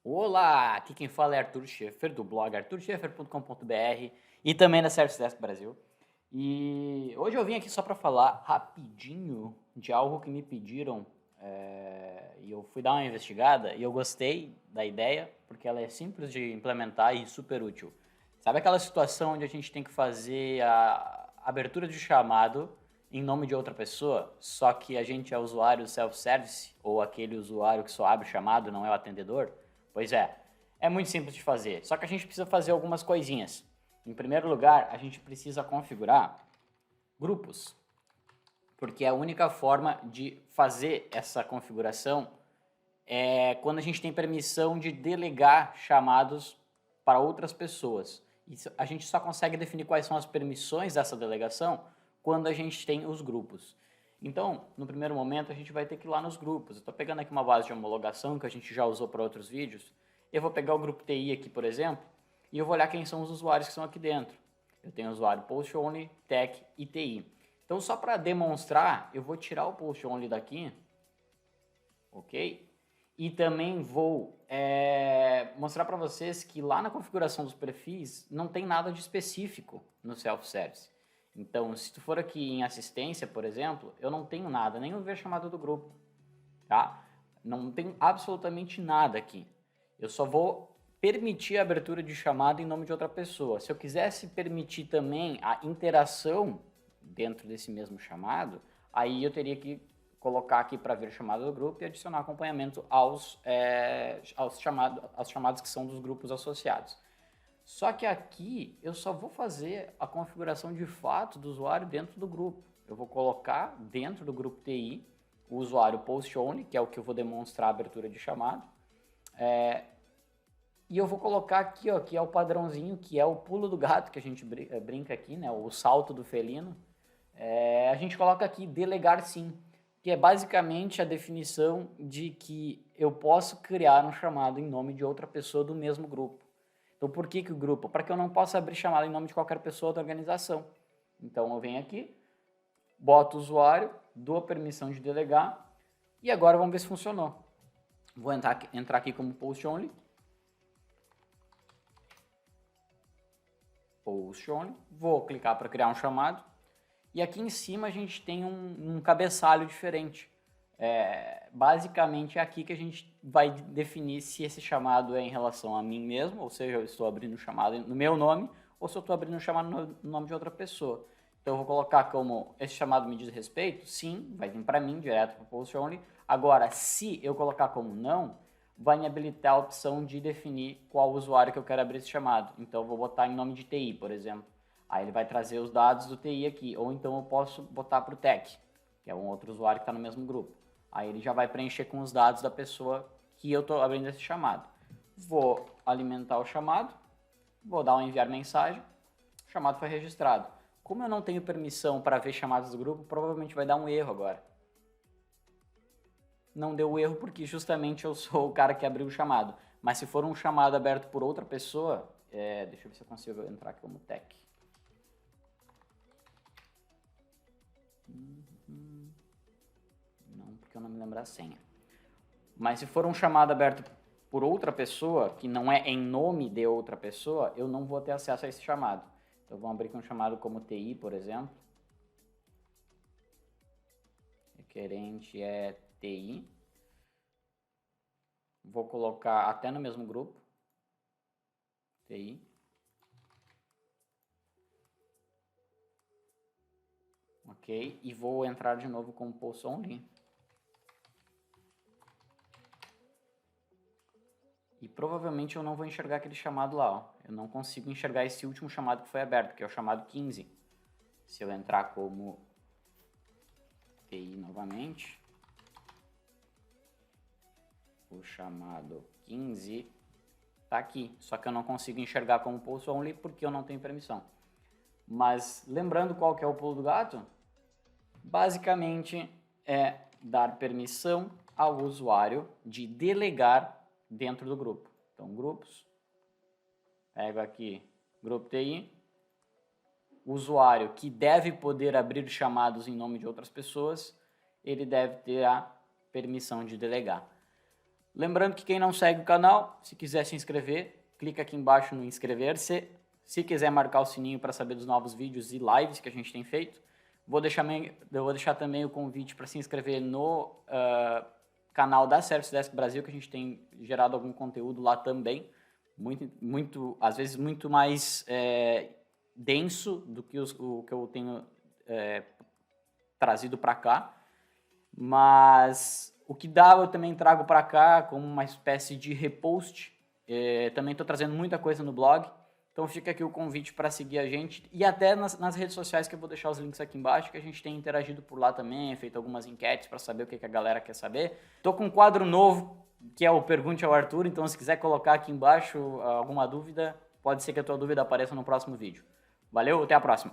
Olá, aqui quem fala é Arthur Schaeffer, do blog arturscheffer.com.br e também da Service Brasil. E hoje eu vim aqui só para falar rapidinho de algo que me pediram e eu fui dar uma investigada e eu gostei da ideia porque ela é simples de implementar e super útil. Sabe aquela situação onde a gente tem que fazer a abertura de chamado em nome de outra pessoa, só que a gente é usuário self-service ou aquele usuário que só abre o chamado, não é o atendedor? Pois é muito simples de fazer, só que a gente precisa fazer algumas coisinhas. Em primeiro lugar, a gente precisa configurar grupos, porque a única forma de fazer essa configuração é quando a gente tem permissão de delegar chamados para outras pessoas. E a gente só consegue definir quais são as permissões dessa delegação quando a gente tem os grupos. Então, no primeiro momento, a gente vai ter que ir lá nos grupos. Eu estou pegando aqui uma base de homologação que a gente já usou para outros vídeos. Eu vou pegar o grupo TI aqui, por exemplo, e eu vou olhar quem são os usuários que estão aqui dentro. Eu tenho usuário Post Only, Tech e TI. Então, só para demonstrar, eu vou tirar o Post Only daqui, ok? E também vou mostrar para vocês que lá na configuração dos perfis não tem nada de específico no self-service. Então, se tu for aqui em assistência, por exemplo, eu não tenho nada, nem o ver chamada do grupo, tá? Não tem absolutamente nada aqui. Eu só vou permitir a abertura de chamada em nome de outra pessoa. Se eu quisesse permitir também a interação dentro desse mesmo chamado, aí eu teria que colocar aqui para ver chamada do grupo e adicionar acompanhamento aos chamados que são dos grupos associados. Só que aqui eu só vou fazer a configuração de fato do usuário dentro do grupo. Eu vou colocar dentro do grupo TI o usuário post only, que é o que eu vou demonstrar a abertura de chamado. E eu vou colocar aqui, ó, que é o padrãozinho, que é o pulo do gato que a gente brinca aqui, né? O salto do felino. A gente coloca aqui delegar sim, que é basicamente a definição de que eu posso criar um chamado em nome de outra pessoa do mesmo grupo. Então, por que o grupo? Para que eu não possa abrir chamada em nome de qualquer pessoa da organização. Então, eu venho aqui, boto o usuário, dou a permissão de delegar e agora vamos ver se funcionou. Vou entrar aqui como post only. Post only. Vou clicar para criar um chamado. E aqui em cima a gente tem um cabeçalho diferente. Basicamente é aqui que a gente vai definir se esse chamado é em relação a mim mesmo, ou seja, eu estou abrindo o chamado no meu nome, ou se eu estou abrindo o chamado no nome de outra pessoa. Então eu vou colocar como esse chamado me diz respeito, sim, vai vir para mim, direto para o post only. Agora, se eu colocar como não, vai me habilitar a opção de definir qual usuário que eu quero abrir esse chamado. Então eu vou botar em nome de TI, por exemplo. Aí ele vai trazer os dados do TI aqui, ou então eu posso botar para o Tech, que é um outro usuário que está no mesmo grupo. Aí ele já vai preencher com os dados da pessoa que eu estou abrindo esse chamado. Vou alimentar o chamado, vou dar um enviar mensagem, o chamado foi registrado. Como eu não tenho permissão para ver chamadas do grupo, provavelmente vai dar um erro agora. Não deu erro porque justamente eu sou o cara que abriu o chamado. Mas se for um chamado aberto por outra pessoa, deixa eu ver se eu consigo entrar aqui como Tech. Não, porque eu não me lembro a senha. Mas se for um chamado aberto por outra pessoa, que não é em nome de outra pessoa, eu não vou ter acesso a esse chamado. Então vamos abrir aqui um chamado como TI, por exemplo. Requerente é TI. Vou colocar até no mesmo grupo. TI. Ok, e vou entrar de novo com o post only. E provavelmente eu não vou enxergar aquele chamado lá, ó. Eu não consigo enxergar esse último chamado que foi aberto, que é o chamado 15. Se eu entrar como TI novamente, o chamado 15 tá aqui, só que eu não consigo enxergar como post only porque eu não tenho permissão. Mas lembrando qual que é o pulo do gato? Basicamente é dar permissão ao usuário de delegar dentro do grupo. Então, grupos, pego aqui grupo TI, usuário que deve poder abrir chamados em nome de outras pessoas, ele deve ter a permissão de delegar. Lembrando que quem não segue o canal, se quiser se inscrever, clica aqui embaixo no inscrever-se. Se quiser marcar o sininho para saber dos novos vídeos e lives que a gente tem feito, eu vou deixar também o convite para se inscrever no canal da Service Desk Brasil, que a gente tem gerado algum conteúdo lá também, às vezes muito mais denso do que o que eu tenho trazido para cá, mas o que dá eu também trago para cá como uma espécie de repost. Também estou trazendo muita coisa no blog, então fica aqui o convite para seguir a gente e até nas redes sociais, que eu vou deixar os links aqui embaixo, que a gente tem interagido por lá também, feito algumas enquetes para saber o que a galera quer saber. Estou com um quadro novo, que é o Pergunte ao Arthur, então se quiser colocar aqui embaixo alguma dúvida, pode ser que a tua dúvida apareça no próximo vídeo. Valeu, até a próxima!